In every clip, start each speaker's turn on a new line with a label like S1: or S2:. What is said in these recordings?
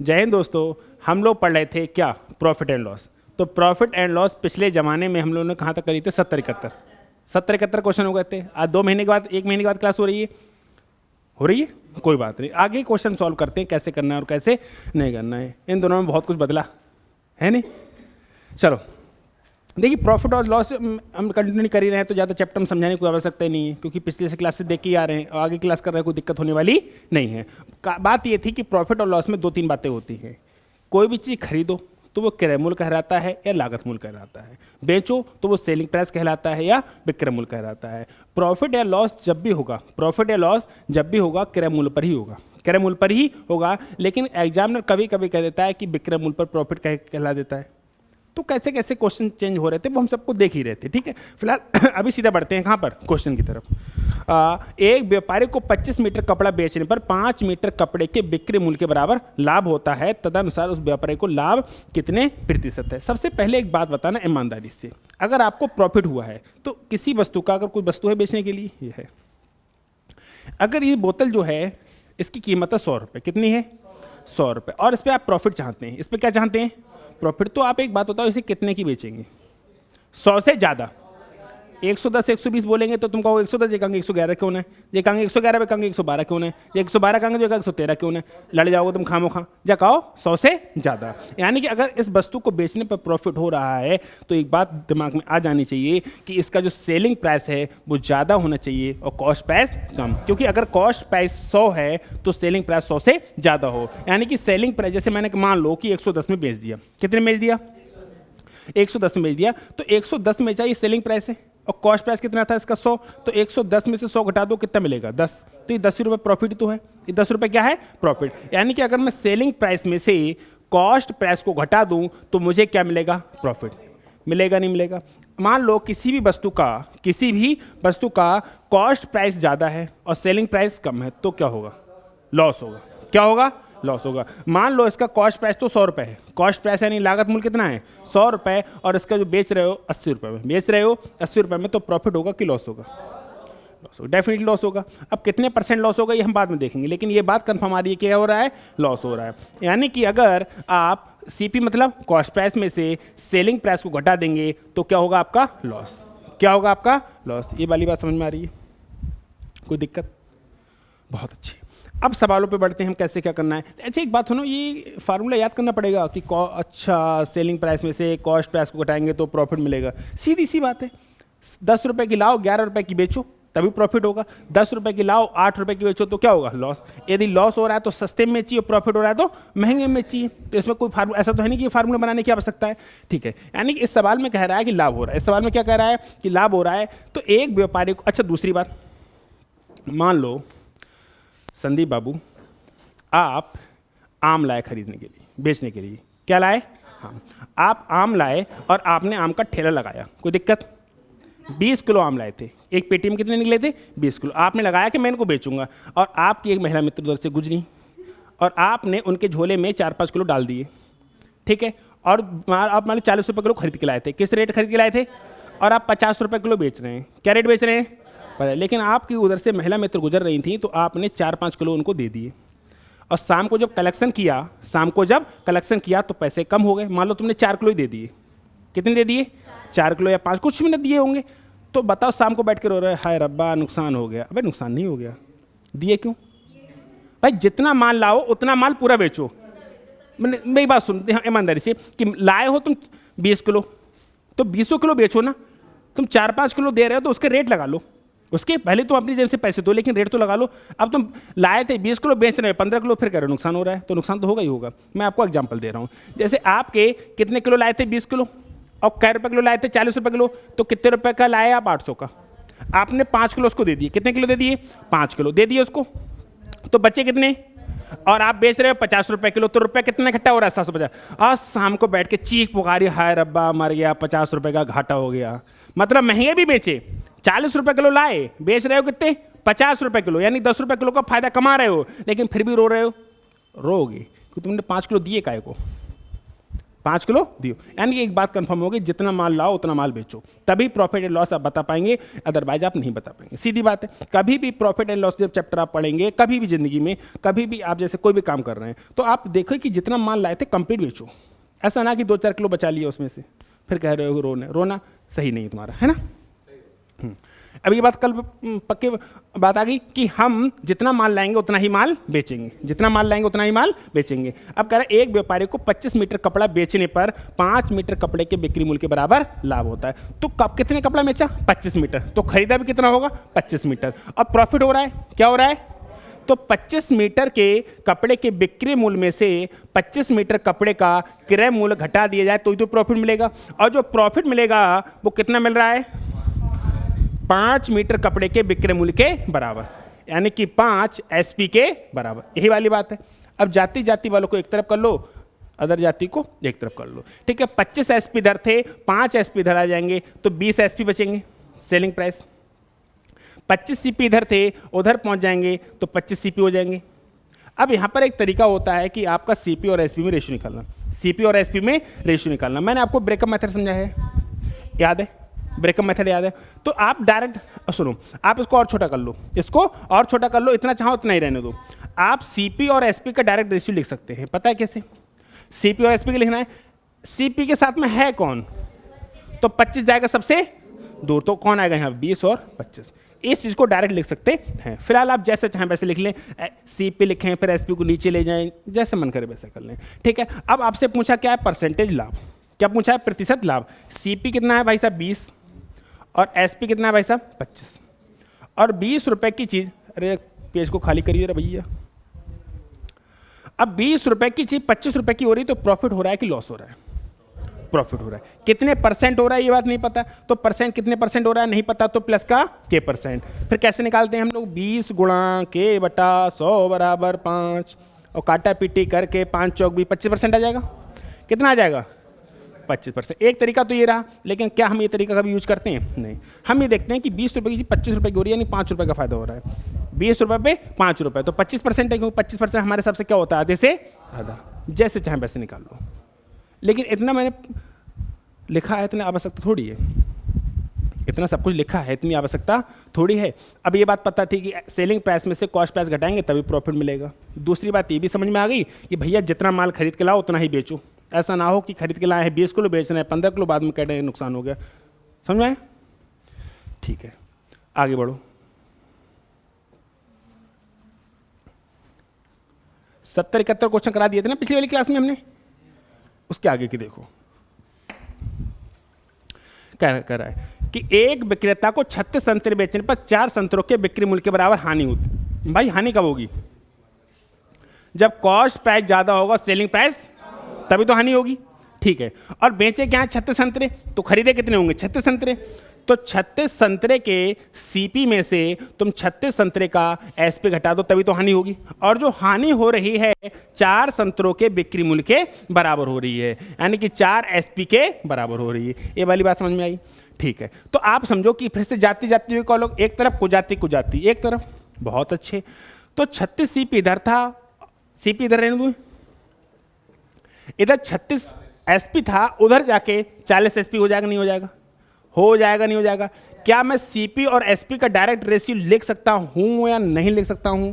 S1: जय हिंद दोस्तों। हम लोग पढ़ रहे थे क्या, प्रॉफिट एंड लॉस। तो प्रॉफिट एंड लॉस पिछले ज़माने में हम लोगों ने कहाँ तक करी थे, 70-71 क्वेश्चन हो गए थे। आज 2 महीने के बाद, 1 महीने के बाद क्लास हो रही है, कोई बात नहीं। आगे क्वेश्चन सॉल्व करते हैं कैसे करना है और कैसे नहीं करना है। इन दोनों में बहुत कुछ बदला है नहीं। चलो देखिए, प्रॉफिट और लॉस हम कंटिन्यू कर ही रहे हैं तो ज़्यादा चैप्टर में समझाने की कोई आवश्यकता ही नहीं है, क्योंकि पिछले से क्लास से देख के ही आ रहे हैं और आगे क्लास कर रहे हैं, कोई दिक्कत होने वाली नहीं है। बात ये थी कि प्रॉफिट और लॉस में 2-3 बातें होती हैं। कोई भी चीज़ खरीदो तो वो क्रय मूल्य कहलाता है या लागत मूल्य कहलाता है, बेचो तो वो सेलिंग प्राइस कहलाता है या विक्रय मूल्य कहलाता है। प्रॉफिट या लॉस जब भी होगा, प्रॉफिट या लॉस जब भी होगा क्रय मूल्य पर ही होगा, क्रय मूल्य पर ही होगा। लेकिन एग्जामिनर कभी कभी कह देता है कि विक्रय मूल्य पर प्रॉफिट कहला देता है। तो कैसे कैसे क्वेश्चन चेंज हो रहे थे वो हम सबको देख ही रहे थे, ठीक है। फिलहाल अभी सीधा बढ़ते हैं कहाँ पर, क्वेश्चन की तरफ। एक व्यापारी को 25 मीटर कपड़ा बेचने पर 5 मीटर कपड़े के बिक्री मूल्य के बराबर लाभ होता है, तदनुसार उस व्यापारी को लाभ कितने प्रतिशत है। सबसे पहले एक बात बताना ईमानदारी से, अगर आपको प्रॉफिट हुआ है तो किसी वस्तु का, अगर कोई वस्तु है बेचने के लिए, ये है, अगर ये बोतल जो है इसकी कीमत है 100 रुपये, कितनी है 100 रुपये, और इस पर आप प्रॉफिट चाहते हैं, इस पर क्या चाहते हैं, प्रॉफिट। तो आप एक बात बताओ, इसे कितने की बेचेंगे, 100 से ज़्यादा। 110 120 बोलेंगे तो तुम कहोगे 110, ये कहेंगे 111 क्यों है, ये कहेंगे 111 पे कहेंगे 112 क्यों है, ये 112 कहेंगे जो 113 क्यों है, लड़ जाओगे तुम खामोखा। जा कहो 100 से ज़्यादा। यानी कि अगर इस वस्तु को बेचने पर प्रॉफिट हो रहा है तो एक बात दिमाग में आ जानी चाहिए कि इसका जो सेलिंग प्राइस है वो ज़्यादा होना चाहिए और कॉस्ट प्राइस कम, क्योंकि अगर कॉस्ट प्राइस 100 है तो सेलिंग प्राइस 100 से ज़्यादा हो। यानी कि सेलिंग प्राइस, जैसे मैंने मान लो कि 110 में बेच दिया, कितने में बेच दिया, 110 में बेच दिया, तो 110 में चाहिए सेलिंग प्राइस है और कॉस्ट प्राइस कितना था इसका 100, तो 110 में से 100 घटा दो, कितना मिलेगा 10, तो ये 10 रुपये प्रॉफिट तो है, ये 10 रुपये क्या है, प्रॉफिट। यानी कि अगर मैं सेलिंग प्राइस में से कॉस्ट प्राइस को घटा दूं तो मुझे क्या मिलेगा, प्रॉफिट मिलेगा, नहीं मिलेगा। मान लो किसी भी वस्तु का कॉस्ट प्राइस ज़्यादा है और सेलिंग प्राइस कम है, तो क्या होगा, लॉस होगा। क्या होगा, लॉस होगा। मान लो इसका कॉस्ट प्राइस तो 100 रुपये है, कॉस्ट प्राइस यानी लागत मूल्य कितना है 100 रुपये, और इसका जो बेच रहे हो 80 रुपये में बेच रहे हो, 80 रुपये में, तो प्रॉफिट होगा कि लॉस होगा, लॉस होगा, डेफिनेटली लॉस होगा। अब कितने % लॉस होगा ये हम बाद में देखेंगे, लेकिन ये बात कंफर्म आ रही है क्या हो रहा है, लॉस हो रहा है। यानी कि अगर आप सीपी मतलब कॉस्ट प्राइस में से सेलिंग प्राइस को घटा देंगे तो क्या होगा, आपका लॉस। क्या होगा, आपका लॉस। ये वाली बात समझ में आ रही है, कोई दिक्कत, बहुत अच्छी। अब सवालों पे बढ़ते हैं, हम कैसे क्या करना है। अच्छा एक बात सुनो, ये फार्मूला याद करना पड़ेगा कि अच्छा सेलिंग प्राइस में से कॉस्ट प्राइस को घटाएंगे तो प्रॉफिट मिलेगा, सीधी सी बात है। 10 रुपये की लाओ 11 रुपये की बेचो तभी प्रॉफिट होगा, 10 रुपये की लाओ 8 रुपये की बेचो तो क्या होगा, लॉस। यदि लॉस हो रहा है तो सस्ते में चाहिए, प्रॉफिट हो रहा है तो महंगे में चाहिए। तो इसमें कोई फार्मूला ऐसा तो है नहीं कि फार्मूला बनाने की आवश्यकता है, ठीक है। यानी कि इस सवाल में कह रहा है कि लाभ हो रहा है, इस सवाल में क्या कह रहा है कि लाभ हो रहा है। तो एक व्यापारी को, अच्छा दूसरी बात, मान लो संदीप बाबू आप आम लाए खरीदने के लिए, बेचने के लिए, क्या लाए, हाँ, आप आम लाए और आपने आम का ठेला लगाया, कोई दिक्कत। 20 किलो आम लाए थे, एक पेटी में कितने निकले थे, 20 किलो। आपने लगाया कि मैं इनको बेचूंगा, और आपकी एक महिला मित्र उधर से गुजरी और आपने उनके झोले में 4-5 किलो डाल दिए, ठीक है। और आप मान लो 40 रुपये किलो खरीद के लाए थे, किस रेट खरीद के लाए थे, और आप 50 रुपये किलो बेच रहे हैं, क्या रेट बेच रहे हैं, लेकिन आपकी उधर से महिला मित्र गुजर रही थी तो आपने 4-5 किलो उनको दे दिए, और शाम को जब कलेक्शन किया तो पैसे कम हो गए। मान लो तुमने 4 किलो ही दे दिए, कितने दे दिए, 4 किलो या 5, कुछ भी नहीं दिए होंगे। तो बताओ शाम को बैठ कर रो रहे, हाय रब्बा नुकसान हो गया। अबे नुकसान नहीं हो गया, दिए क्यों भाई, जितना माल लाओ उतना माल पूरा बेचो। मेरी बात सुनते हैं ईमानदारी से, कि लाए हो तुम 20 किलो तो 20 किलो बेचो ना। तुम 4-5 किलो दे रहे हो तो उसके रेट लगा लो, उसके पहले तुम अपनी जेब से पैसे दो लेकिन रेट तो लगा लो। अब तुम लाए थे 20 किलो, बेच रहे हो 15 किलो, फिर कह रहे हो नुकसान हो रहा है, तो नुकसान तो होगा ही होगा। मैं आपको एग्जांपल दे रहा हूँ, जैसे आपके कितने किलो लाए थे 20 किलो, और कै रुपये किलो लाए थे 40 रुपये किलो, तो कितने रुपए का लाए आप, 800 का। आपने 5 किलो उसको दे दिए, कितने किलो दे दिए, 5 किलो दे दिए उसको, तो बच्चे कितने, और आप बेच रहे हो 50 रुपये किलो, तो रुपये कितना इकट्ठा हो रहा है, 750। और शाम को बैठ के चीख पुकारी, हाय रब्बा मर गया, 50 रुपये का घाटा हो गया। मतलब महंगे भी बेचे, 40 रुपये किलो लाए, बेच रहे हो कितने, 50 रुपये किलो, यानी 10 रुपये किलो का फायदा कमा रहे हो, लेकिन फिर भी रो रहे हो, रोगे क्योंकि तुमने 5 किलो दिए काय को, 5 किलो दियो, यानी कि एक बात कंफर्म होगी, जितना माल लाओ उतना माल बेचो, तभी प्रॉफिट एंड लॉस आप बता पाएंगे, अदरवाइज आप नहीं बता पाएंगे। सीधी बात है। कभी भी प्रॉफिट एंड लॉस जब चैप्टर आप पढ़ेंगे, कभी भी जिंदगी में, कभी भी आप जैसे कोई भी काम कर रहे हैं, तो आप देखो कि जितना माल लाए थे कंप्लीट बेचो। ऐसा ना कि 2-4 किलो बचा लिया उसमें से फिर कह रहे हो रोना सही नहीं तुम्हारा, है ना। अब ये बात कल पक्के बात आ गई कि हम जितना माल लाएंगे उतना ही माल बेचेंगे, जितना माल लाएंगे उतना ही माल बेचेंगे। अब कह रहे हैं एक व्यापारी को 25 मीटर कपड़ा बेचने पर 5 मीटर कपड़े के बिक्री मूल्य के बराबर लाभ होता है। तो कब कितने कपड़ा बेचा? 25 मीटर। तो खरीदा भी कितना होगा? 25 मीटर। अब प्रॉफिट हो रहा है, क्या हो रहा है? तो 25 मीटर के कपड़े के बिक्री मूल्य में से 25 मीटर कपड़े का क्रय मूल्य घटा दिया जाए तो ही तो प्रॉफिट मिलेगा। और जो प्रॉफिट मिलेगा वो कितना मिल रहा है? 5 मीटर कपड़े के विक्रय मूल्य के बराबर, यानी कि 5 एसपी के बराबर। यही वाली बात है। अब जाति जाति वालों को एक तरफ कर लो, अदर जाति को एक तरफ कर लो, ठीक है। 25 एसपी दर थे, 5 एसपी इधर आ जाएंगे तो 20 एसपी बचेंगे सेलिंग प्राइस। 25 सीपी इधर थे, उधर पहुंच जाएंगे तो 25 सीपी हो जाएंगे। अब यहाँ पर एक तरीका होता है कि आपका सीपी और एसपी में रेशियो निकालना, सीपी और एसपी में रेशियो निकालना। मैंने आपको ब्रेकअप मेथड समझा है, याद है? ब्रेकअप मेथड याद है? तो आप डायरेक्ट सुनो, आप इसको और छोटा कर लो, इसको और छोटा कर लो, इतना चाहो उतना ही रहने दो। आप सीपी और एसपी का डायरेक्ट रेशियो लिख सकते हैं। पता है कैसे? सीपी और एसपी का लिखना है, सीपी के साथ में है कौन? तो 25 जाएगा सबसे दूर, तो कौन आएगा यहाँ? 20 और 25। इस चीज़ को डायरेक्ट लिख सकते हैं। फिलहाल आप जैसे चाहें वैसे लिख लें, सीपी लिखें फिर एसपी को नीचे ले जाएं, जैसे मन करे वैसे कर लें, ठीक है। अब आपसे पूछा क्या है? परसेंटेज लाभ। क्या पूछा है? प्रतिशत लाभ। सीपी कितना है भाई साहब? 20 और एसपी कितना है भाई साहब? 25। और 20 रुपए की चीज, अरे पेज को खाली करिए रे भैया। अब 20 रुपए की चीज 25 रुपए की हो रही, तो प्रॉफिट हो रहा है कि लॉस हो रहा है? प्रॉफिट हो रहा है। कितने परसेंट हो रहा है ये बात नहीं पता, तो परसेंट कितने परसेंट हो रहा है नहीं पता, तो प्लस का के परसेंट। फिर कैसे निकालते हैं हम लोग? 20 गुणा के बटा 100 बराबर 5, और काटा पीटी करके 5 चौक भी 25% आ जाएगा। कितना आ जाएगा? 25%। एक तरीका तो ये रहा, लेकिन क्या हम ये तरीका कभी यूज करते हैं? नहीं। हम ये देखते हैं कि 20 रुपए की चीज 25 रुपए की हो रही है, यानी 5 रुपए का फायदा हो रहा है। 20 रुपए पे 5 रुपए, तो 25% है, क्योंकि 25% हमारे हिसाब से क्या होता है? आधे से आधा। जैसे चाहे वैसे निकाल लो, लेकिन इतना मैंने लिखा है, इतना आवश्यकता थोड़ी है। इतना सब कुछ लिखा है, इतनी आवश्यकता थोड़ी है। अब ये बात पता थी कि सेलिंग प्राइस में से कॉस्ट प्राइस घटाएंगे तभी प्रॉफिट मिलेगा। दूसरी बात ये भी समझ में आ गई कि भैया जितना माल खरीद के लाओ उतना ही बेचो। ऐसा ना हो कि खरीद के लाए हैं 20 किलो बेच रहे हैं 15 किलो, बाद में कह रहे हैं नुकसान हो गया। समझ में आया? ठीक है, आगे बढ़ो। 70-71 क्वेश्चन करा दिए थे ना पिछली वाली क्लास में हमने, उसके आगे की देखो। कह रहा है कि एक विक्रेता को 36 संतरे बेचने पर 4 संतरों के बिक्री मूल्य के बराबर हानि होती। भाई हानि कब होगी? जब कॉस्ट प्राइस ज्यादा होगा, सेलिंग प्राइस, तभी तो हानि होगी, ठीक है। और बेचे क्या है? 36 संतरे, तो खरीदे कितने होंगे? 36 संतरे। तो 36 संतरे के सीपी में से तुम 36 संतरे का एसपी घटा दो, तभी तो हानि होगी। और जो हानि हो रही है 4 संतरों के बिक्री मूल्य के बराबर हो रही है, यानी कि 4 एसपी के बराबर हो रही है। ये वाली बात समझ में आई? ठीक है। तो आप समझो कि फिर से जाती जाती हुई कॉलों, एक तरफ कुजाती एक तरफ। बहुत अच्छे। तो 36 सीपी इधर था, सीपी इधर रहने दूं, इधर 36 एसपी था, उधर जाके 40 एसपी हो जाएगा नहीं हो जाएगा? हो जाएगा नहीं हो जाएगा? क्या मैं सीपी और एसपी का डायरेक्ट रेशियो लिख सकता हूं या नहीं लिख सकता हूं?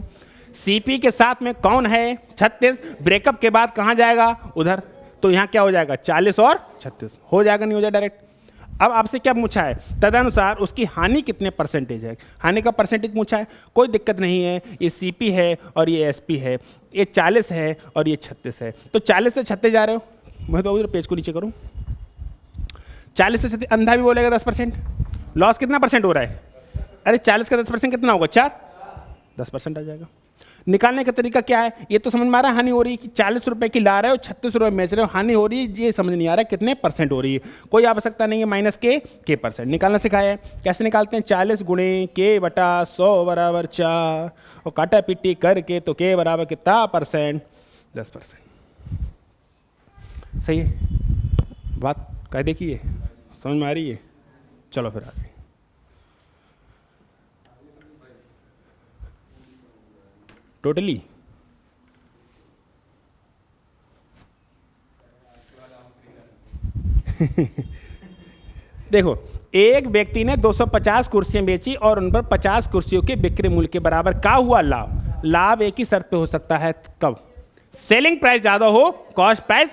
S1: सीपी के साथ में कौन है? 36। ब्रेकअप के बाद कहां जाएगा? उधर। तो यहां क्या हो जाएगा? 40 और 36 हो जाएगा नहीं हो जाएगा डायरेक्ट? अब आपसे क्या पूछा है? तदनुसार उसकी हानि कितने परसेंटेज है? हानि का परसेंटेज पूछा है। कोई दिक्कत नहीं है, ये सीपी है और ये एसपी है, ये 40 है और ये 36 है। तो 40 से 36 जा रहे हो, मैं तो पेज को नीचे करूं। 40 से 36, अंधा भी बोलेगा 10%। लॉस कितना परसेंट हो रहा है? अरे 40 का 10% कितना होगा? 4, 10% आ जाएगा। निकालने का तरीका क्या है? ये तो समझ में आ रहा है हानि हो रही है कि 40 रुपए की ला रहे हो, 36 रुपए बेच रहे हो, हानि हो रही है, ये समझ नहीं आ रहा है कितने परसेंट हो रही है। कोई आवश्यकता नहीं है माइनस के परसेंट निकालना सिखाया है। कैसे निकालते हैं? 40 गुणे के बटा 100 बराबर 4, और काटा पिट्टी करके तो के बराबर कितना परसेंट? 10%। सही है बात? कह देखिए समझ में आ रही है? चलो फिर आगे। टोटली देखो, एक व्यक्ति ने 250 कुर्सियां बेची और उन पर 50 कुर्सियों के बिक्री मूल्य के बराबर क्या हुआ लाभ? लाभ एक ही शर्त पे हो सकता है, कब? सेलिंग प्राइस ज्यादा हो, कॉस्ट प्राइस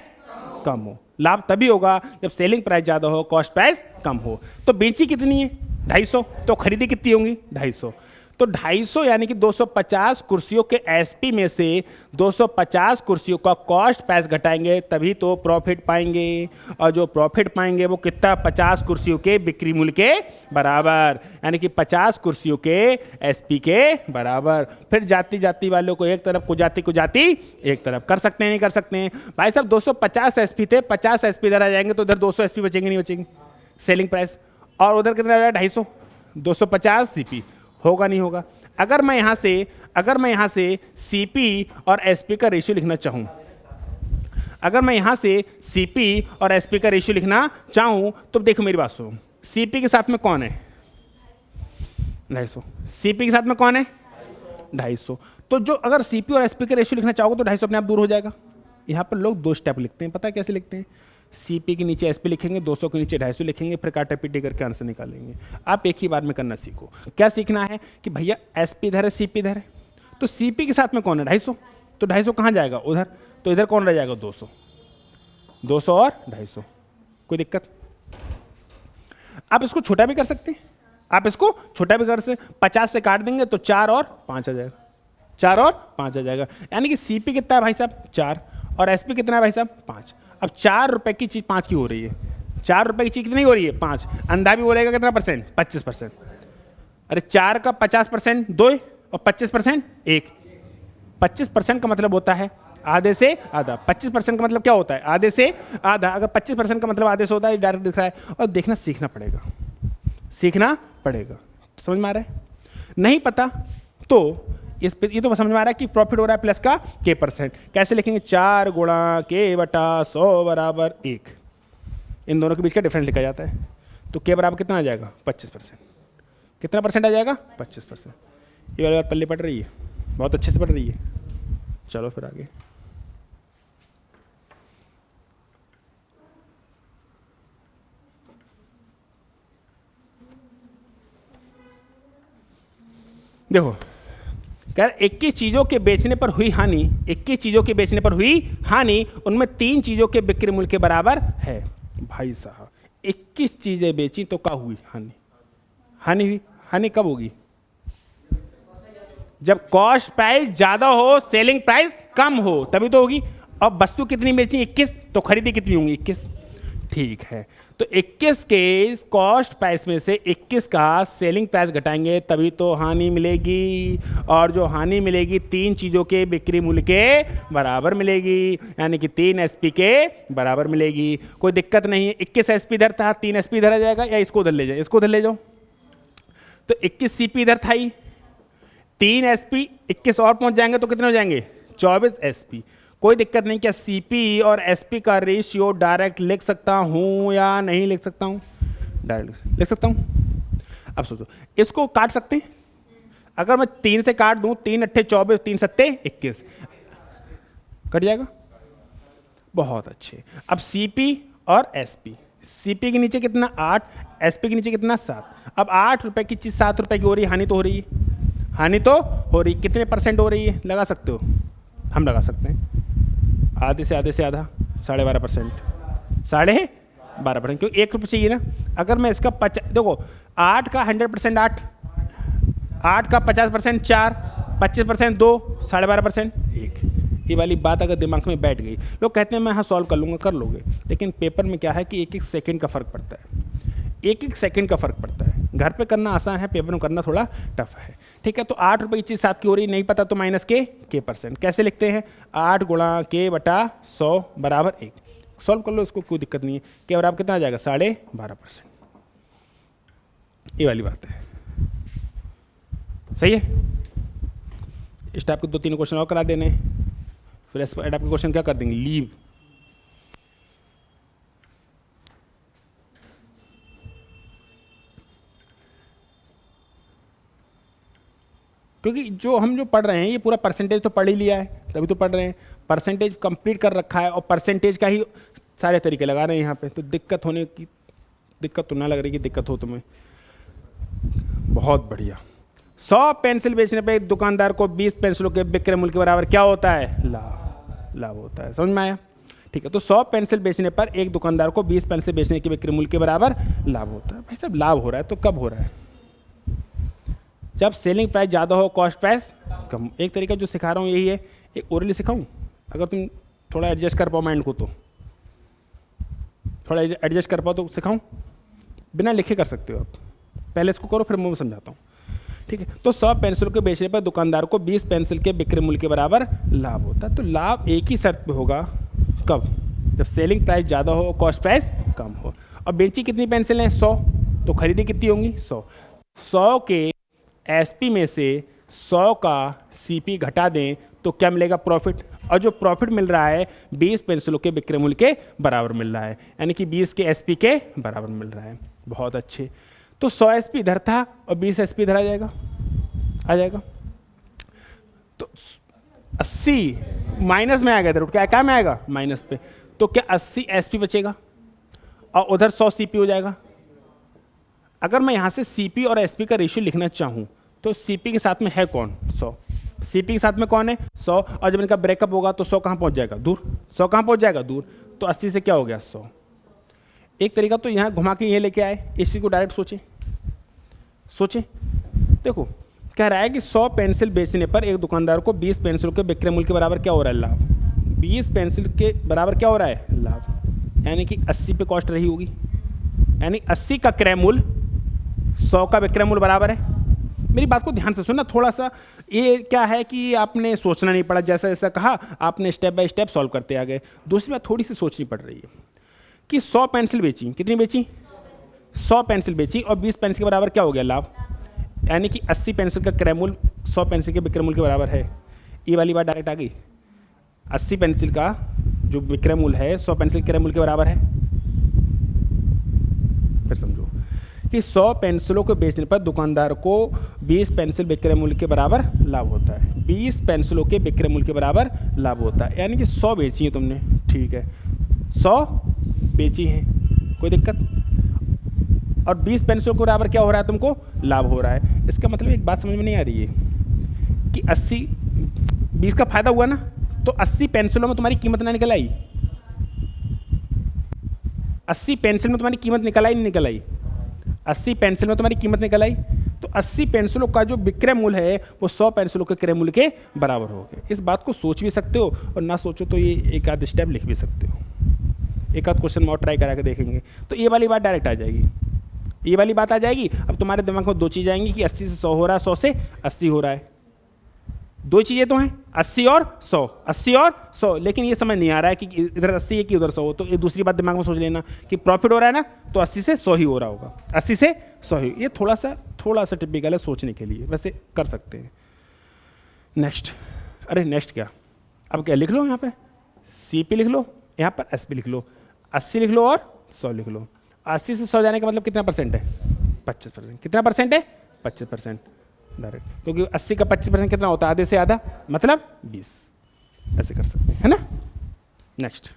S1: कम हो। लाभ तभी होगा जब सेलिंग प्राइस ज्यादा हो, कॉस्ट प्राइस कम हो। तो बेची कितनी है? 250। तो खरीदी कितनी होंगी? 250। तो 250 यानी कि 250 कुर्सियों के एसपी में से 250 कुर्सियों का कॉस्ट प्राइस घटाएंगे, तभी तो प्रॉफिट पाएंगे। और जो प्रॉफिट पाएंगे वो कितना? 50 कुर्सियों के बिक्री मूल्य के बराबर, यानी कि 50 कुर्सियों के एसपी के बराबर। फिर जाति जाति वालों को एक तरफ, कुजाति कुजाति एक तरफ। कर सकते हैं नहीं कर सकते हैं? भाई साहब 250 एसपी थे, 50 एसपी इधर आ जाएंगे तो इधर 200 एसपी बचेंगे नहीं बचेंगे सेलिंग प्राइस? और उधर कितना आ रहा है? 250, 250 सीपी। होगा नहीं होगा? अगर मैं यहां से सीपी और एसपी का रेशियो लिखना चाहूं, अगर मैं यहां से सीपी और एसपी का रेशियो लिखना चाहूं तो देखो मेरी बात सुनो, सीपी के साथ में कौन है? 250। सीपी के साथ में कौन है? 250। तो जो अगर सीपी और एसपी का रेशियो लिखना चाहोगे तो 250 अपने आप दूर हो जाएगा। यहां पर लोग 2 स्टेप लिखते हैं, पता है कैसे लिखते हैं? सीपी के नीचे एसपी लिखेंगे, 200 के नीचे 250 लिखेंगे, फिर काटा पीटी करके आंसर निकालेंगे। आप एक ही बार में करना सीखो। क्या सीखना है कि भैया एसपी इधर है, सीपी इधर है, तो सीपी के साथ में कौन है? 250। तो 250 कहाँ जाएगा? उधर। तो इधर कौन रह जाएगा? 200। 200 और 250, कोई दिक्कत? आप इसको छोटा भी कर सकते हैं, आप इसको छोटा भी कर सकते। 50 से काट देंगे तो 4 और 5 आ जाएगा, 4 और 5 आ जाएगा। यानी कि सीपी कितना है भाई साहब? 4। और एसपी कितना है भाई साहब? 5। अब 4 रुपए की चीज 5 की हो रही है। 4 रुपए की चीज कितनी हो रही है? 5। अंधा भी बोलेगा कितना परसेंट? 25%। अरे 4 का 50% 2 और 25% 1। 25% का मतलब होता है आधे से आधा। 25% का मतलब क्या होता है? आधे से आधा। अगर 25% का मतलब आधे से होता है, डायरेक्ट दिख रहा है। और देखना सीखना पड़ेगा, सीखना पड़ेगा। समझ में आ रहा है? नहीं पता तो ये तो समझ में आ रहा है कि प्रॉफिट हो रहा है प्लस का के परसेंट। कैसे लिखेंगे? 4 गुणा के बटा 100 बराबर 1। इन दोनों के बीच का डिफरेंस लिखा जाता है। तो के बराबर कितना आ जाएगा? 25%। कितना परसेंट आ जाएगा? 25%। ये वाली बात पल्ले पड़ रही है? बहुत अच्छे से पड़ रही है। चलो फिर आगे। देखो, कह 21 चीजों के बेचने पर हुई हानि, 21 चीजों के बेचने पर हुई हानि, उनमें 3 चीजों के बिक्री मूल्य के बराबर है। भाई साहब 21 चीजें बेची तो क्या हुई? हानि। हानि हुई। हानि कब होगी? जब कॉस्ट प्राइस ज्यादा हो, सेलिंग प्राइस कम हो, तभी तो होगी। अब वस्तु कितनी बेची? 21। तो खरीदी कितनी होंगी? 21। ठीक है, तो 21 के कॉस्ट प्राइस में से 21 का सेलिंग प्राइस घटाएंगे, तभी तो हानि मिलेगी। और जो हानि मिलेगी 3 चीज़ों के बिक्री मूल्य के बराबर मिलेगी, यानी कि 3 एसपी के बराबर मिलेगी। कोई दिक्कत नहीं है। 21 एसपी इधर था, 3 एसपी इधर आ जाएगा, या इसको उधर ले जाए, इसको उधर ले जाओ। तो 21 सीपी इधर था ही, 3 एसपी, 21 और पहुंच जाएंगे तो कितने हो जाएंगे? 24 एसपी। कोई दिक्कत नहीं। क्या सीपी और एसपी का रेशियो डायरेक्ट लिख सकता हूं या नहीं लिख सकता हूं? डायरेक्ट लिख सकता हूं। अब सोचो, इसको काट सकते हैं। अगर मैं 3 से काट दूं, 3 अट्ठे 24, 3 सत्ते 21, कट जाएगा। बहुत अच्छे। अब सीपी और एसपी, सीपी के नीचे कितना? 8, एसपी के नीचे कितना? 7। अब 8 रुपए की चीज 7 रुपए की हो रही है, हानि तो हो रही है। हानि तो हो रही। कितने परसेंट हो रही है? लगा सकते हो? हम लगा सकते हैं। आधे से आधे से आधा, 12.5%। 12.5%, क्योंकि 1 रुपये चाहिए ना। अगर मैं इसका देखो, 8 का 100% 8, 8 का 50% 4, 25% 2, 12.5% 1। ये वाली बात अगर दिमाग में बैठ गई, लोग कहते हैं मैं हाँ सॉल्व कर लूँगा, कर लोगे, लेकिन पेपर में क्या है कि 1-1 सेकंड का फ़र्क पड़ता है। 1-1 सेकंड का फ़र्क पड़ता है। घर पे करना आसान है, पेपर में करना थोड़ा टफ है। ठीक है, तो 8 रुपये की चीज़ 7 की हो रही, नहीं पता तो माइनस के परसेंट। कैसे लिखते हैं? 8 गुणा के बटा 100 बराबर 1। सॉल्व कर लो इसको, कोई दिक्कत नहीं है। के बराबर कितना आ जाएगा? 12.5%। ये वाली बात है। सही है। इस टाइप के 2-3 क्वेश्चन और करा देने, फिर इस टाइप के क्वेश्चन क्या कर देंगे? लीव। क्योंकि जो पढ़ रहे हैं ये पूरा परसेंटेज तो पढ़ ही लिया है, तभी तो पढ़ रहे हैं। परसेंटेज कंप्लीट कर रखा है, और परसेंटेज का ही सारे तरीके लगा रहे हैं यहाँ पे, तो दिक्कत तो ना लग रही कि दिक्कत हो तुम्हें। बहुत बढ़िया। 100 पेंसिल बेचने पे दुकानदार को 20 पेंसिलों के विक्रय मूल्य के बराबर क्या होता है? लाभ होता है। समझ में आया? ठीक है, तो 100 पेंसिल बेचने पर एक दुकानदार को 20 पेंसिल बेचने के विक्रय मूल्य के बराबर लाभ होता है। भाई साहब लाभ हो रहा है तो कब हो रहा है? जब सेलिंग प्राइस ज़्यादा हो, कॉस्ट प्राइस कम। एक तरीका जो सिखा रहा हूँ यही है, एक ओरली सिखाऊँ, अगर तुम थोड़ा एडजस्ट कर पाओ माइंड को, तो थोड़ा एडजस्ट कर पाओ तो सिखाऊँ, बिना लिखे कर सकते हो आप। पहले इसको करो फिर मैं समझाता हूँ। ठीक है, तो 100 पेंसिल के बेचने पर दुकानदार को 20 पेंसिल के विक्रय मूल्य के बराबर लाभ होता है। तो लाभ एक ही शर्त पे होगा, कब? जब सेलिंग प्राइस ज़्यादा हो, कॉस्ट प्राइस कम हो। और बेची कितनी पेंसिल हैं? 100, तो खरीदी कितनी होंगी? 100। 100 के एसपी में से 100 का सीपी घटा दें तो क्या मिलेगा? प्रॉफिट। और जो प्रॉफिट मिल रहा है 20 पेंसिलों के विक्रय मूल्य के बराबर मिल रहा है, यानी कि 20 के एसपी के बराबर मिल रहा है। बहुत अच्छे। तो 100 एसपी इधर था और 20 एसपी इधर आ जाएगा। तो 80 माइनस में आएगा, इधर उठ के क्या में आएगा? माइनस पे। तो क्या 80 एसपी बचेगा और उधर 100 सीपी हो जाएगा। अगर मैं यहाँ से सीपी और एसपी का रेशियो लिखना चाहूँ तो सीपी के साथ में है कौन? 100। सीपी के साथ में कौन है? 100। और जब इनका ब्रेकअप होगा तो 100 कहाँ पहुँच जाएगा? दूर। 100 कहाँ पहुँच जाएगा? दूर। तो 80 से क्या हो गया? 100। एक तरीका तो यहाँ घुमा के ये लेके आए, इसी को डायरेक्ट सोचें। देखो कह रहा है कि 100 पेंसिल बेचने पर एक दुकानदार को 20 पेंसिल के विक्रय मूल्य के बराबर क्या हो रहा है? लाभ। 20 पेंसिल के बराबर क्या हो रहा है? लाभ। यानी कि 80 पे कॉस्ट रही होगी, यानी 80 का क्रय मूल्य 100 का विक्रय मूल्य बराबर है। मेरी बात को ध्यान से सुनना थोड़ा सा। ये क्या है कि आपने सोचना नहीं पड़ा, जैसा जैसा कहा आपने स्टेप बाय स्टेप सॉल्व करते आ गए। दूसरी बात थोड़ी सी सोचनी पड़ रही है कि 100 पेंसिल बेची, कितनी बेची? 100 पेंसिल बेची और 20 पेंसिल के बराबर क्या हो गया? लाभ। यानी कि 80 पेंसिल का क्रय मूल्य 100 पेंसिल के विक्रय मूल्य के बराबर है। ये वाली बात डायरेक्ट आ गई। 80 पेंसिल का जो विक्रय मूल्य है 100 पेंसिल के क्रय मूल्य के बराबर है। फिर समझो कि 100 पेंसिलों को बेचने पर दुकानदार को 20 पेंसिल विक्रय मूल्य के बराबर लाभ होता है। 20 पेंसिलों के विक्रय मूल्य के बराबर लाभ होता है, यानी कि 100 बेची है तुमने, ठीक है, 100 बेची हैं, कोई दिक्कत। और 20 पेंसिलों के बराबर क्या हो रहा है? तुमको लाभ हो रहा है। इसका मतलब एक बात समझ में नहीं आ रही है कि 20 का फायदा हुआ ना, तो 80 पेंसिलों में तुम्हारी कीमत ना निकल आई? 80 पेंसिल में तुम्हारी कीमत निकल आई नहीं निकल आई? 80 पेंसिल में तुम्हारी कीमत निकल आई। तो 80 पेंसिलों का जो विक्रय मूल्य है वो 100 पेंसिलों के क्रय मूल्य के बराबर हो गए। इस बात को सोच भी सकते हो और ना सोचो तो ये एक आध स्टेप लिख भी सकते हो। एक आध क्वेश्चन और ट्राई करा के देखेंगे तो ये वाली बात डायरेक्ट आ जाएगी। ये वाली बात आ जाएगी। अब तुम्हारे दिमाग में दो चीज़ आएंगी कि 80 से 100 हो रहा है, 100 से 80 हो रहा है। दो चीज़ें तो हैं, 80 और 100, 80 और 100। लेकिन ये समझ नहीं आ रहा है कि इधर 80 है कि उधर 100 हो। तो ये दूसरी बात दिमाग में सोच लेना कि प्रॉफिट हो रहा है ना, तो 80 से 100 ही हो रहा होगा, 80 से 100 ही। ये थोड़ा सा टिपिकल है सोचने के लिए, वैसे कर सकते हैं। नेक्स्ट, अरे नेक्स्ट क्या, अब क्या लिख लो यहाँ पे? CP लिख लो, यहाँ पर SP लिख लो, 80 लिख लो और 100 लिख लो। 80 से 100 जाने का मतलब कितना परसेंट है? 25%। कितना परसेंट है? 25% डायरेक्ट, क्योंकि 80 का 25% कितना होता है? आधे से आधा, मतलब 20। ऐसे कर सकते हैं, है ना। नेक्स्ट,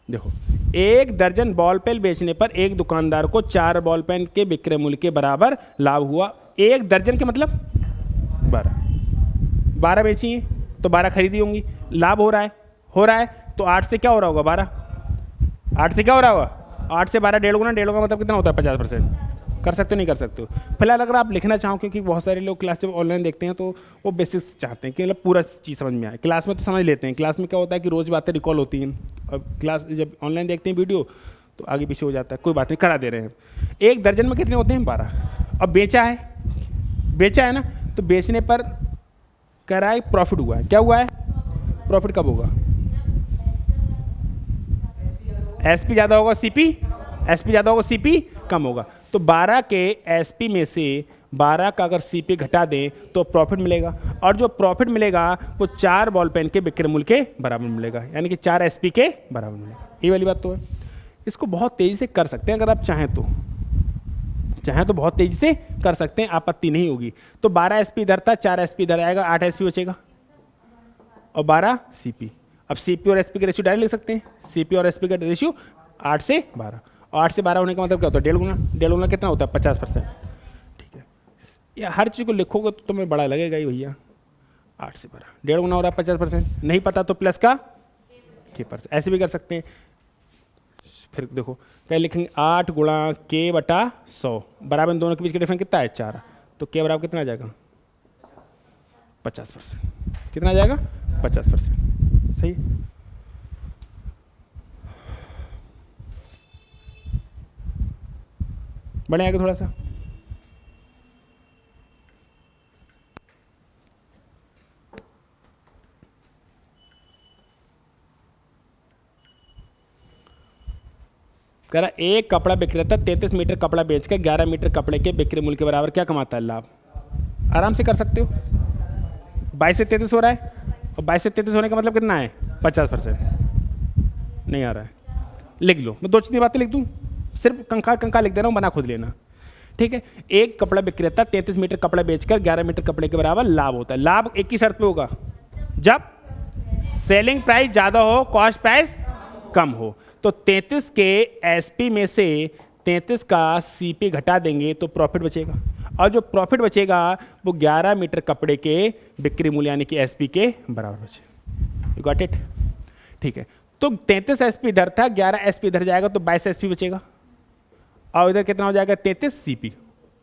S1: देखो, एक दर्जन बॉल पेन बेचने पर एक दुकानदार को 4 बॉल पेन के विक्रय मूल्य के बराबर लाभ हुआ। एक दर्जन के मतलब 12 बेची हैं तो 12 खरीदी होंगी। लाभ हो रहा है तो 8 से क्या हो रहा होगा? 12। 8 से क्या हो रहा होगा? 8 से 12 1.5 गुना, 1.5 का मतलब कितना होता है? 50%। कर सकते हो नहीं कर सकते हो? फिलहाल अगर आप लिखना चाहो, क्योंकि बहुत सारे लोग क्लास जब ऑनलाइन देखते हैं तो वो बेसिक्स चाहते हैं कि मतलब पूरा चीज़ समझ में आए। क्लास में तो समझ लेते हैं, क्लास में क्या होता है कि रोज़ बातें रिकॉल होती हैं, और क्लास जब ऑनलाइन देखते हैं वीडियो तो आगे पीछे हो जाता है। कोई बात नहीं, करा दे रहे हैं। एक दर्जन में कितने होते हैं? 12। अब बेचा है ना, तो बेचने पर कह रहा है प्रॉफिट हुआ है। क्या हुआ है? प्रॉफिट कब होगा? SP ज़्यादा होगा, SP ज़्यादा होगा, CP कम होगा। तो 12 के SP में से 12 का अगर CP घटा दें तो प्रॉफिट मिलेगा, और जो प्रॉफिट मिलेगा वो 4 बॉल पेन के विक्रय मूल्य के बराबर मिलेगा, यानी कि 4 SP के बराबर मिलेगा। ये वाली बात तो है। इसको बहुत तेज़ी से कर सकते हैं अगर आप चाहें तो, चाहे तो बहुत तेजी से कर सकते हैं, आपत्ति नहीं होगी। तो 12 एसपी इधर था, 4 एसपी इधर आएगा, 8 एसपी बचेगा और 12 सीपी। अब सीपी और एसपी का रेशियो डायरेक्ट लिख सकते हैं, सीपी और एसपी का रेशियो 8 से 12, और 8 से 12 होने का मतलब क्या होता है, 1.5 गुना। 1.5 गुना कितना होता है, 50%। ठीक है, या हर चीज़ को लिखोगे तो तुम्हें बड़ा लगेगा ही भैया। 8 से 12, 1.5 गुना हो रहा है 50%। नहीं पता तो प्लस का k%, ऐसे भी कर सकते हैं। फिर देखो क्या लिखेंगे, 8 गुणा k बटा 100 बराबर इन दोनों के बीच का डिफरेंस कितना है, 4। तो k बराबर कितना आ जाएगा, 50%। कितना आ जाएगा, 50%। सही। बढ़े आगे थोड़ा सा। कह रहा एक कपड़ा विक्रेता 33 मीटर कपड़ा बेचकर 11 मीटर कपड़े के बिक्री मूल्य के बराबर क्या कमाता है, लाभ। आराम से कर सकते हो। 22 से 33 हो रहा है, और 22 से 33 होने का मतलब कितना है, 50%। नहीं आ रहा है, लिख लो। मैं 2-3 बातें लिख दूँ, सिर्फ कंका कंका लिख दे रहा हूँ, बना खुद लेना। ठीक है, एक कपड़ा विक्रेता 33 मीटर कपड़ा बेचकर 11 मीटर कपड़े के बराबर लाभ होता है। लाभ एक ही शर्त पे होगा, जब सेलिंग प्राइस ज़्यादा हो, कॉस्ट प्राइस कम हो। तो 33 के एसपी में से 33 का सीपी घटा देंगे तो प्रॉफिट बचेगा, और जो प्रॉफिट बचेगा वो 11 मीटर कपड़े के बिक्री मूल्य यानी कि एसपी के बराबर बचेगा। You got it. ठीक है, तो 33 एसपी इधर था, 11 एसपी इधर जाएगा तो 22 एसपी बचेगा, और इधर कितना हो जाएगा, 33 सीपी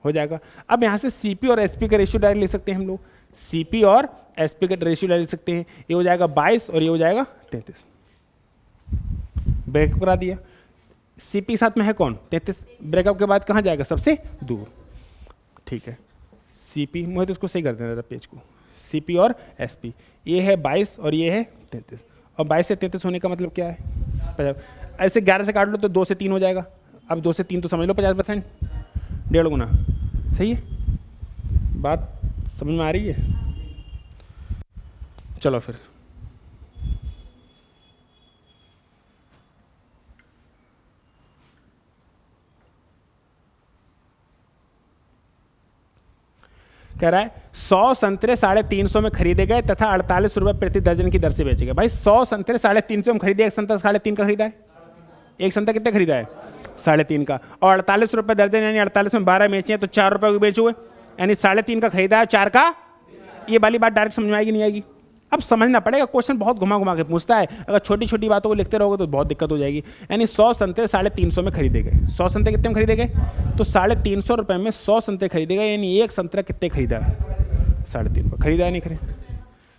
S1: हो जाएगा। अब यहाँ से सीपी और एसपी का रेशियो डायरेक्ट ले सकते हैं हम लोग, सीपी और एसपी का रेशियो डायरेक्ट ले सकते हैं। ये हो जाएगा 22 और ये हो जाएगा 33। ब्रेकअप करा दिया। सीपी साथ में है कौन, 33। ब्रेकअप के बाद कहाँ जाएगा, सबसे दूर। ठीक है, सीपी, मुझे तो इसको सही कर देना पेज को। सीपी और एसपी, ये है 22 और ये है 33, और 22 से 33 होने का मतलब क्या है, ऐसे 11 से काट लो तो 2 से 3 हो जाएगा। अब 2 से 3 तो समझ लो 50%, 1.5 गुना। सही है, बात समझ में आ रही है। चलो फिर कह रहा है 100 संतरे 350 में खरीदे गए तथा 48 रुपये प्रति दर्जन की दर से बेचे गए। भाई 100 संतरे 350 में खरीदे, एक संतरा 3.5 का खरीदा है, एक संतरा कितने खरीदा है, 3.5 का, और 48 रुपये दर्जन यानी 48 में 12 बेचे हैं तो 4 रुपये को बेचे हुए, यानी 3.5 का खरीदा है, 4 का। ये वाली बात डायरेक्ट समझ में आएगी नहीं आएगी, अब समझना पड़ेगा। क्वेश्चन बहुत घुमा घुमा के पूछता है, अगर छोटी छोटी बातों को लिखते रहोगे तो बहुत दिक्कत हो जाएगी। यानी 100 संतरे 350 में खरीदे गए। 100 संतरे कितने में खरीदे गए, तो 350 रुपये में 100 संतरे खरीदे गए, यानी एक संतरा कितने खरीदा है, 3.5 रुपये। खरीदा है नहीं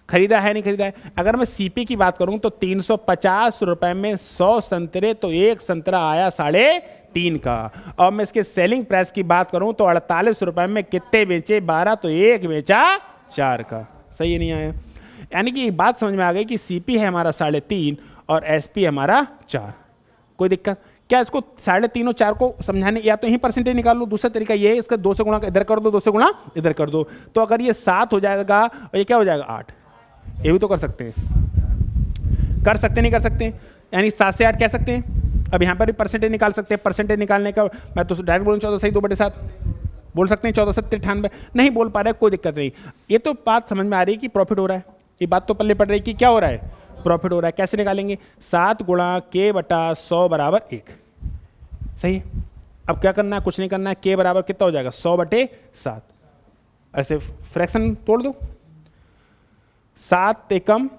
S1: खरीदा है नहीं खरीदा है। अगर मैं सीपी की बात करूं तो 350 रुपये में 100 संतरे, तो एक संतरा आया 3.5 का। और मैं इसके सेलिंग प्राइस की बात करूं तो 48 रुपये में कितने बेचे, 12, तो एक बेचा 4 का। सही नहीं आया, यानी कि बात समझ में आ गई कि सीपी है हमारा 3.5 और एसपी हमारा 4। कोई दिक्कत क्या, इसको 3.5 और 4 को समझाने, या तो यही परसेंटेज निकाल लो। दूसरा तरीका ये है, इसका 2 से गुणा इधर कर दो, 2 से गुणा इधर कर दो, तो अगर ये 7 हो जाएगा और ये क्या हो जाएगा 8। ये भी तो कर सकते हैं, नहीं कर सकते, यानी 7 से 8 कह सकते हैं। अब यहाँ पर भी परसेंटेज निकाल सकते हैं। परसेंटेज निकालने का मैं तो डायरेक्ट बोलूँ 14 सही 2/7 बोल सकते हैं, 14 7 98 नहीं बोल पा रहे, कोई दिक्कत नहीं। ये तो बात समझ में आ रही है कि प्रॉफिट हो रहा है, ये बात तो पल्ले पड़ रही है कि क्या हो रहा है, प्रॉफिट हो रहा है। कैसे निकालेंगे, 7 गुणा k बटा 100 बराबर 1। सही। अब क्या करना है, कुछ नहीं करना है, k बराबर कितना हो जाएगा 100/7। ऐसे फ्रैक्शन तोड़ दो, 7 एकम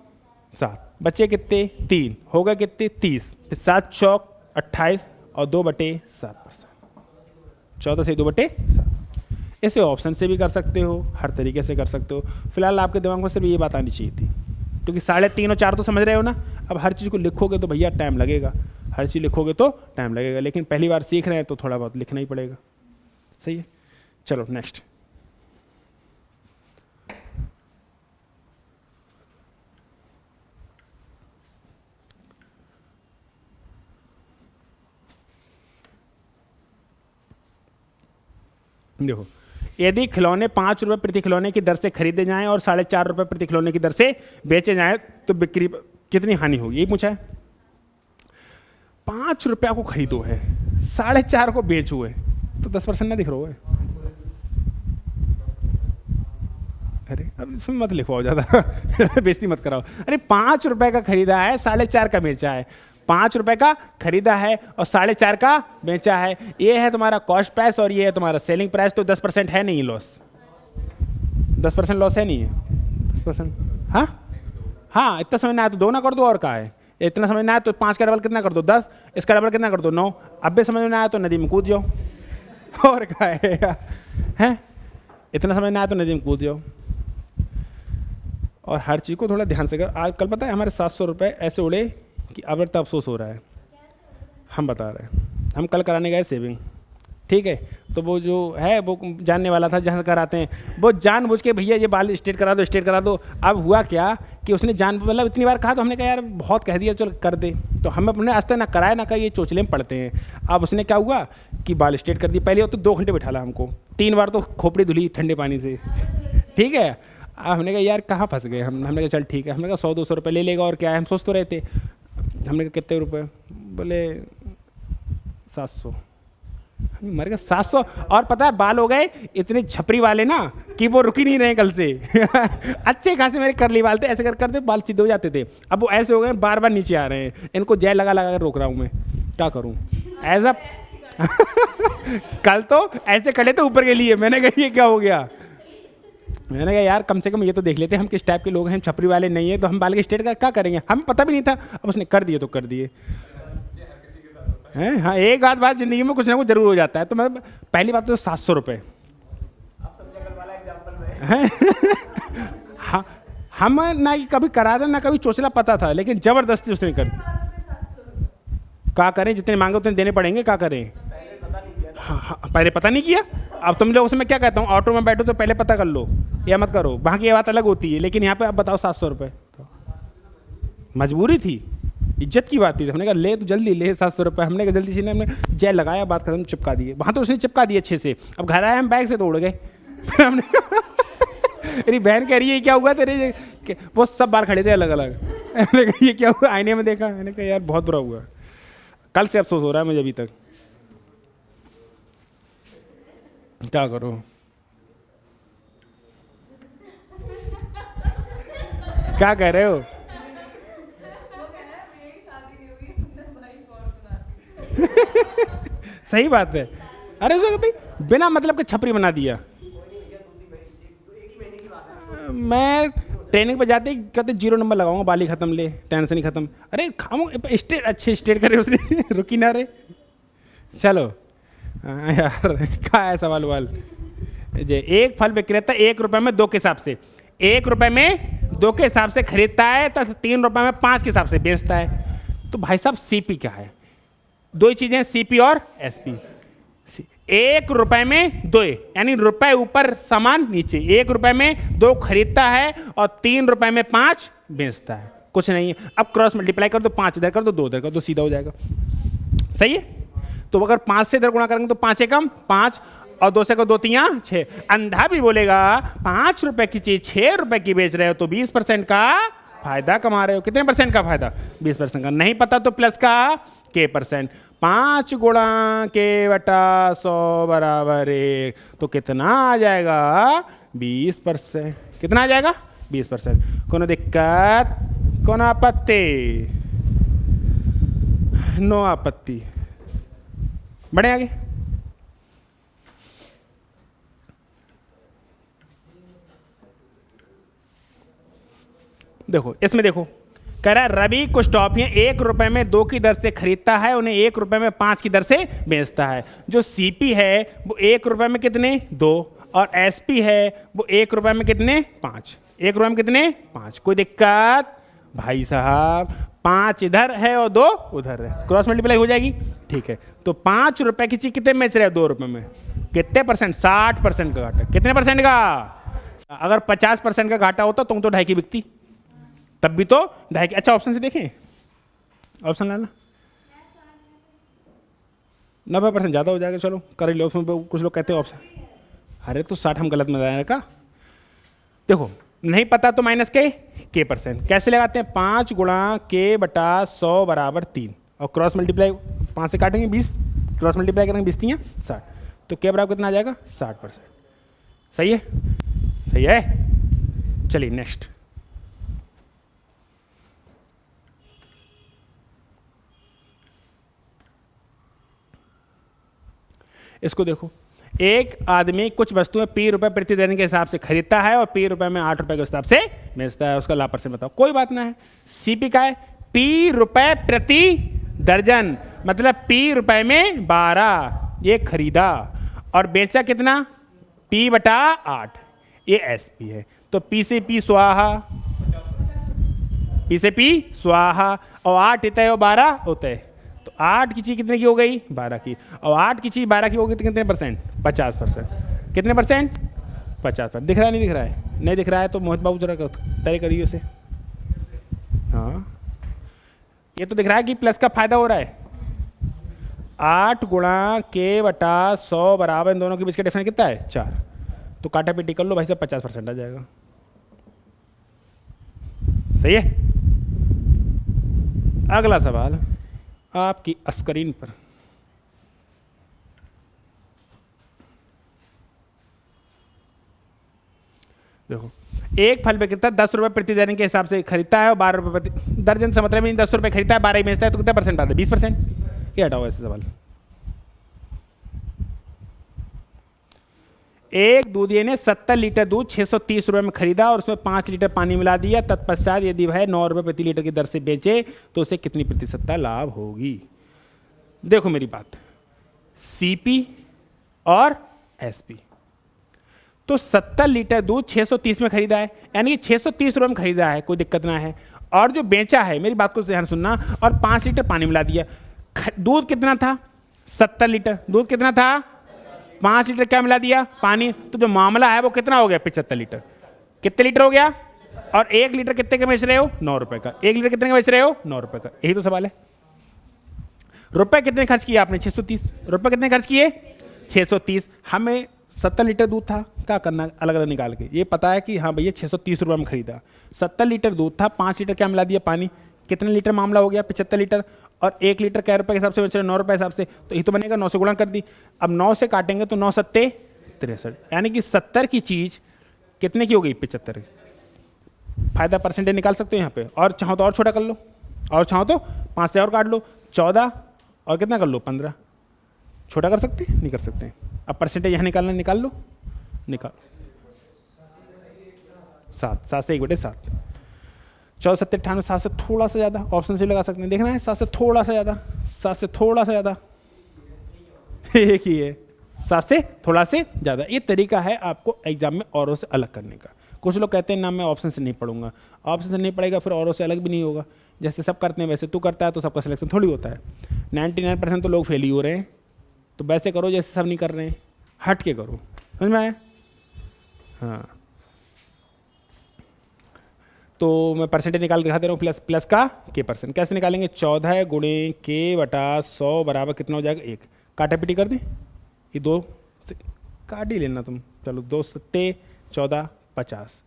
S1: 7, बचे कितने 3, हो गए कितने 30, 7 चौक 28 और 2/7%, 14 से 2/7। इसे ऑप्शन से भी कर सकते हो, हर तरीके से कर सकते हो। फिलहाल आपके दिमाग में सिर्फ ये बात आनी चाहिए थी, क्योंकि 3.5 और 4 तो समझ रहे हो ना। अब हर चीज़ को लिखोगे तो भैया टाइम लगेगा, हर चीज़ लिखोगे तो टाइम लगेगा, लेकिन पहली बार सीख रहे हैं तो थोड़ा बहुत लिखना ही पड़ेगा। सही है, चलो नेक्स्ट। देखो, यदि खिलौने 5 रुपये प्रति खिलौने की दर से खरीदे जाएं और 4.5 रुपये प्रति खिलौने की दर से बेचे जाएं तो बिक्री कितनी हानि होगी, यही पूछा है। 5 रुपया को खरीदो है, 4.5 को बेचो है, तो 10% ना दिख रहा है। अरे अब इसमें मत लिखवाओ ज़्यादा बेइज्जती मत कराओ। अरे 5 रुपए का खरीदा है, 4.5 का बेचा है। 5 रुपए का खरीदा है और 4.5 का बेचा है। ये है तुम्हारा कॉस्ट प्राइस और ये है तुम्हारा सेलिंग प्राइस। तो 10% है नहीं लॉस, 10% लॉस है नहीं है 10%। हाँ हाँ, इतना समझ ना आया तो 2 ना कर दो, और क्या है। इतना समझ ना आया तो 5 का डबल कितना कर दो 10, इसका डबल कितना कर दो 9। अब भी समझ में ना आया तो नदी में कूद जाओ और क्या है। इतना समझ ना आया तो नदी में कूद जाओ। और हर चीज़ को थोड़ा ध्यान से कर। आज कल पता है हमारे 700 रुपये ऐसे उड़े कि अब तक अफसोस हो रहा है। हम बता रहे हैं, हम कल कराने गए सेविंग, ठीक है। तो वो जो है वो जानने वाला था जहाँ कराते हैं, वो जानबूझ के भैया ये बाल स्ट्रेट करा दो स्ट्रेट करा दो। अब हुआ क्या कि उसने मतलब इतनी बार कहा तो हमने कहा यार बहुत कह दिया चलो कर दे। तो हम अपने आज तक ना कराया ना कहा, ये चोचले में पड़ते हैं। अब उसने क्या हुआ कि बाल स्ट्रेट कर दी। पहले वो तो 2 घंटे बिठाला हमको, 3 बार तो खोपड़ी धुली ठंडे पानी से, ठीक है। अब हमने कहा यार कहाँ फंस गए हमने कहा चल ठीक है। हमने कहा 100-200 रुपये ले लेगा और क्या है, हम सोच तो रहे थे। हमने कहा कितने रुपए, बोले 700। मर गया 700। और पता है बाल हो गए इतने छपरी वाले ना कि वो रुक ही नहीं रहे कल से अच्छे खासे मेरे करली बाल थे, ऐसे कर करते बाल सीधे हो जाते थे। अब वो ऐसे हो गए बार बार नीचे आ रहे हैं। इनको जेल लगा लगा कर रोक रहा हूँ मैं, क्या करूँ एज अ कल तो ऐसे खड़े थे ऊपर के लिए। मैंने कहा ये क्या हो गया। मैंने कहा यार कम से कम ये तो देख लेते हम किस टाइप के लोग हैं, छपरी वाले नहीं है तो हम बाल के स्ट्रेट का क्या करेंगे। हमें पता भी नहीं था, अब उसने कर दिए तो कर दिए हैं। हाँ एक आध बात जिंदगी में कुछ ना कुछ जरूर हो जाता है। तो मैं पहली बात तो 700 रुपये हाँ, हम ना कभी करा था ना कभी चोचला पता था, लेकिन जबरदस्ती उसने कर दी। क्या करें, जितने मांगे उतने देने पड़ेंगे, क्या करें। हाँ, पहले पता नहीं किया। अब तुम लोग उसमें क्या कहता हूँ, ऑटो में बैठो तो पहले पता कर लो या मत करो, वहाँ की ये बात अलग होती है। लेकिन यहाँ पे अब बताओ 700 रुपये, तो मजबूरी थी, इज्जत की बात थी। हमने कहा ले तो जल्दी ले 700 रुपये। हमने कहा जल्दी से हमने जेल लगाया, बात खत्म, चिपका दिए। वहाँ तो उसने चिपका दिए अच्छे से। अब घर आए हम बैग से तो उड़ गए फिर हमने मेरी बहन कह रही है क्या हुआ तेरे, वो सब बाल खड़े थे अलग अलग। मैंने कहा ये क्या हुआ, आईने में देखा, मैंने कहा यार बहुत बुरा हुआ। कल से अफसोस हो रहा है मुझे अभी तक, क्या करो। क्या कह रहे हो सही बात है। अरे उसने बिना मतलब के छपरी बना दिया। मैं ट्रेनिंग पे जाते ही कहते 0 नंबर लगाऊंगा, बाली खत्म, ले टेंशन ही खत्म। अरे खाऊं स्टेट अच्छे स्टेट करे उसने रुकी ना रे। चलो यार क्या है सवाल वाल जे। एक फल विक्रेता 1 रुपये में 2 के हिसाब से, 1 रुपये में 2 के हिसाब से खरीदता है तो 3 रुपये में 5 के हिसाब से बेचता है। तो भाई साहब सीपी क्या है, 2 ही चीजें सीपी और एसपी। 1 रुपये में 2, यानी रुपए ऊपर सामान नीचे। 1 रुपये में 2 खरीदता है और 3 रुपये में 5 बेचता है, कुछ नहीं है। अब क्रॉस मल्टीप्लाई कर दो, 5 इधर कर दो 2 इधर कर दो, सीधा हो जाएगा। सही है। तो अगर 5 से इधर गुणा करेंगे तो 5 एकम 5 और 2 से को 2 तियां 6। अंधा भी बोलेगा 5 रुपए की चीज 6 रुपए की बेच रहे हो तो 20% का फायदा कमा रहे हो। कितने % का फायदा, 20% का। नहीं पता तो प्लस का के %। 5 गुणा के बटा 100 बराबर 1, तो कितना आ जाएगा 20%। कितना आ जाएगा 20%। कोनो दिक्कत, कोनो आपत्ति, नो आपत्ति। बढ़े आगे। देखो इसमें देखो कह रहा है रवि कुछ टॉफियां 1 रुपये में 2 की दर से खरीदता है, उन्हें 1 रुपये में 5 की दर से बेचता है। जो सीपी है वो 1 रुपये में कितने 2, और एसपी है वो 1 रुपये में कितने 5। 1 रुपये में कितने 5। कोई दिक्कत भाई साहब, 5 इधर है और 2 उधर है, क्रॉस मल्टीप्लाई हो जाएगी। ठीक है, तो 5 रुपये की चीज कितने बेच रहे हो 2 रुपये में, कितने %, 60% का घाटा। कितने % का, अगर 50% का घाटा होता तुम तो 2.5 की बिकती, तब भी तो 2.5 की। अच्छा ऑप्शन से देखें, ऑप्शन लाना 90% ज़्यादा हो जाएगा। चलो कर लो ऑप्शन पे। कुछ लोग कहते हैं ऑप्शन, अरे तो 60 हम गलत में लगाए का। देखो नहीं पता तो माइनस के %। कैसे लगाते हैं, 5 गुणा के बटा 100 बराबर 3, और क्रॉस मल्टीप्लाई 5 से काटेंगे 20, क्रॉस मल्टीप्लाई करेंगे 20 3 60, तो के बराबर कितना आ जाएगा 60%। सही है, सही है। चलिए नेक्स्ट, इसको देखो। एक आदमी कुछ वस्तुएं P रुपए प्रति दिन के हिसाब से खरीदता है और P रुपए में 8 रुपए के हिसाब से बेचता है, उसका लाभ परसेंट बताओ। कोई बात ना है, CP का है P रुपए प्रति दर्जन, मतलब P रुपए में 12 ये खरीदा और बेचा कितना P बटा 8, ये SP है। तो P से P स्वाहा, P से P स्वाहा, और 8 इतने और 12 होते हैं, तो 8 की चीज कितने की हो गई 12 की, और 8 की चीज 12 की हो गई तो कितने परसेंट 50%। कितने परसेंट 50%। दिख रहा है नहीं दिख रहा है? नहीं दिख रहा है तो मोहित बाबू जरा तय करिए उसे। हाँ ये तो दिख रहा है कि प्लस का फायदा हो रहा है। 8 गुणा के बटा 100 बराबर इन दोनों के बीच का डिफरेंस कितना है 4, तो काटा पीटी कर लो भाई साहब 50% आ जाएगा। सही है। अगला सवाल आपकी स्क्रीन पर, देखो। एक फल विक्रेता 10 रुपए प्रति दर्जन के हिसाब से खरीदता है और 12 रुपए प्रति दर्जन से मतलब 10 रुपए खरीदता है 12 ही बेचता है, तो कितना परसेंट आता है 20%। ये हटाओ ऐसे सवाल। एक दूधिये ने 70 लीटर दूध 630 रुपए में खरीदा और उसमें 5 लीटर पानी मिला दिया, तत्पश्चात यदि वह 9 रुपए प्रति लीटर की दर से बेचे तो उसे कितनी प्रतिशत लाभ होगी। देखो मेरी बात, CP और SP। तो 70 लीटर दूध 630 में खरीदा है, यानी कि 630 रुपए में खरीदा है, कोई दिक्कत ना है, और जो बेचा है, मेरी बात को ध्यान सुनना, और 5 लीटर पानी मिला दिया। दूध कितना था 70 लीटर, दूध कितना था 5 लीटर क्या मिला दिया पानी, तो जो मामला है वो कितना हो गया 75 लीटर। कितने लीटर हो गया, और 1 लीटर कितने का बेच रहे हो 9 रुपए का, 1 लीटर कितने का बेच रहे हो 9 रुपए का। यही तो सवाल है। रुपए कितने खर्च किए आपने 630 रुपए, कितने खर्च किए 630। हमें 70 लीटर दूध था, क्या करना अलग अलग निकाल के, ये पता है कि हाँ भैया 630 रुपये में खरीदा, 70 लीटर दूध था, 5 लीटर क्या मिला दिया पानी, कितने लीटर मामला हो गया 75 लीटर, और 1 लीटर क्या रुपए के हिसाब से बेच रहे 9 रुपए हिसाब से, तो ये तो बनेगा 9 से गुणा कर दी। अब 9 से काटेंगे तो 9 सत्ते 63, यानी कि 70 की चीज कितने की हो गई 75। फायदा परसेंटेज निकाल सकते हो यहाँ पे, और चाहो तो और छोटा कर लो, और चाहो तो 5 से और काट लो 14, और कितना कर लो 15। छोटा कर सकते हैं नहीं कर सकते हैं। अब परसेंटेज यहाँ निकालना, निकाल लो, निकाल 7 से 1/7, 14 7 98, 7 से थोड़ा सा ज़्यादा, ऑप्शन से लगा सकते हैं, देखना है 7 से थोड़ा सा ज़्यादा, 7 से थोड़ा सा ज़्यादा एक ही है, 7 से थोड़ा से ज़्यादा। ये तरीका है आपको एग्जाम में औरों से अलग करने का। कुछ लोग कहते हैं ना मैं ऑप्शन से नहीं पढ़ूंगा, ऑप्शन से नहीं पढ़ेगा फिर औरों से अलग भी नहीं होगा। जैसे सब करते हैं वैसे तू करता है तो सबका सिलेक्शन थोड़ी होता है। 99% तो लोग फेल ही हो रहे हैं, तो वैसे करो जैसे सब नहीं कर रहे हैं, हट के करो, समझ में आया। हाँ तो मैं परसेंटेज निकाल के दिखा दे रहा हूँ, प्लस का के परसेंट कैसे निकालेंगे, 14 गुणे के बटा 100 बराबर कितना हो जाएगा 1। काटा पीटी कर दें, ये 2 से काट ही लेना तुम, चलो 2 सत्ते 14 50,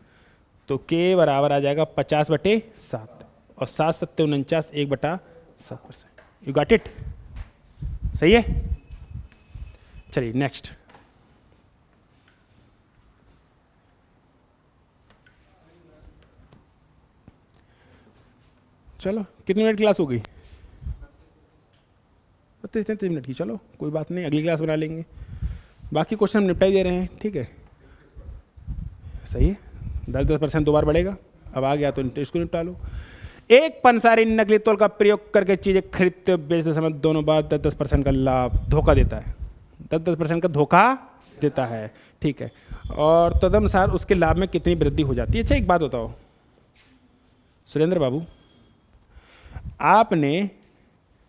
S1: तो के बराबर आ जाएगा 50/7, और 7 सत्ते 49 1/7%। यू गॉट इट, सही है। चलिए नेक्स्ट, चलो कितनी मिनट क्लास हो गई 33 मिनट की, चलो कोई बात नहीं, अगली क्लास बना लेंगे। बाकी क्वेश्चन हम निपटा ही दे रहे हैं, ठीक है सही है। 10% 2 बार बढ़ेगा, अब आ गया तो इसको निपटा लो। एक पंसारी नकली तौल का प्रयोग करके चीजें खरीदते बेचते समय दोनों बार 10% का लाभ धोखा देता है, 10% का धोखा देता है, ठीक है, और तदनुसार उसके लाभ में कितनी वृद्धि हो जाती है। अच्छा एक बात बताओ सुरेंद्र बाबू, आपने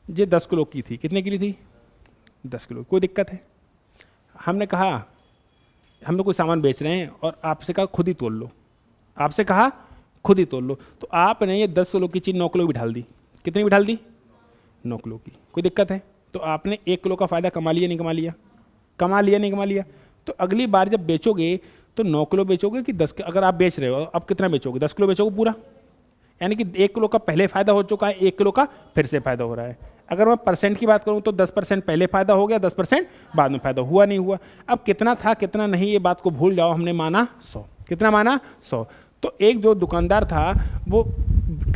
S1: ये 10 किलो की थी, कितने की ली थी 10 किलो, कोई दिक्कत है। हमने कहा हम लोग कोई सामान बेच रहे हैं और आपसे कहा खुद ही तोल लो, आपसे कहा खुद ही तोल लो, तो आपने ये 10 किलो की चीज़ 9 किलो की बिठाल दी। कितनी बिठाल दी 9 किलो की, कोई दिक्कत है। तो आपने 1 किलो का फ़ायदा कमा लिया नहीं कमा लिया, कमा लिया नहीं कमा लिया। तो अगली बार जब बेचोगे तो 9 किलो बेचोगे कि 10, अगर आप बेच रहे हो अब कितना बेचोगे 10 किलो बेचोगे पूरा, यानी कि 1 किलो का पहले फ़ायदा हो चुका है, 1 किलो का फिर से फ़ायदा हो रहा है। अगर मैं परसेंट की बात करूं तो 10% पहले फ़ायदा हो गया, 10% बाद में फ़ायदा हुआ नहीं हुआ। अब कितना था कितना नहीं ये बात को भूल जाओ, हमने माना 100। कितना माना? 100। तो एक जो दुकानदार था वो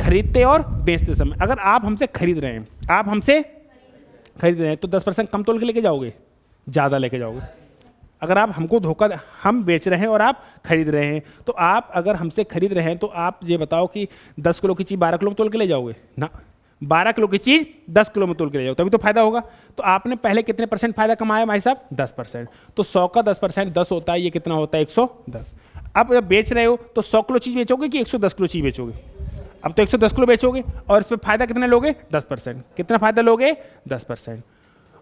S1: खरीदते और बेचते समय, अगर आप हमसे खरीद रहे हैं, आप हमसे खरीद रहे हैं तो 10% कम तोल के लेके जाओगे, ज़्यादा लेके जाओगे? अगर आप हमको धोखा, हम बेच रहे हैं और आप खरीद रहे हैं, तो आप अगर हमसे खरीद रहे हैं तो आप ये बताओ कि 10 किलो की चीज़ 12 किलो में तोल के ले जाओगे ना? 12 किलो की चीज़ 10 किलो में तोल के ले जाओ तभी तो फायदा होगा। तो आपने पहले कितने परसेंट फायदा कमाया भाई साहब? 10%। तो 100 का 10% 10 होता है, ये कितना होता है? 110। अब जब बेच रहे हो तो 100 किलो चीज़ बेचोगे कि 110 किलो चीज़ बेचोगे? अब तो 110 किलो बेचोगे और इस पर फायदा कितना लोगे? 10%। कितना फायदा लोगे? 10%।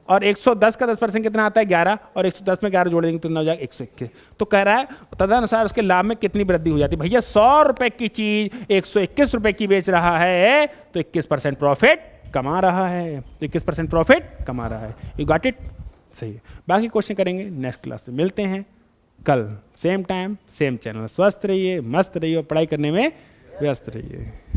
S1: और 110 का 10% कितना आता है? 11। और 110 में 11 जोड़ देंगे तो कितना हो जाएगा? 121। तो कह रहा है तदनुसार उसके लाभ में कितनी वृद्धि हो जाती है? भैया 100 रुपए की चीज 121 रुपए की बेच रहा है तो 21% प्रॉफिट कमा रहा है, तो 21% प्रॉफिट कमा रहा है। You got it? सही है। बाकी क्वेश्चन करेंगे नेक्स्ट क्लास में। मिलते हैं कल सेम टाइम सेम चैनल। स्वस्थ रहिए, मस्त रहिए और पढ़ाई करने में व्यस्त रहिए।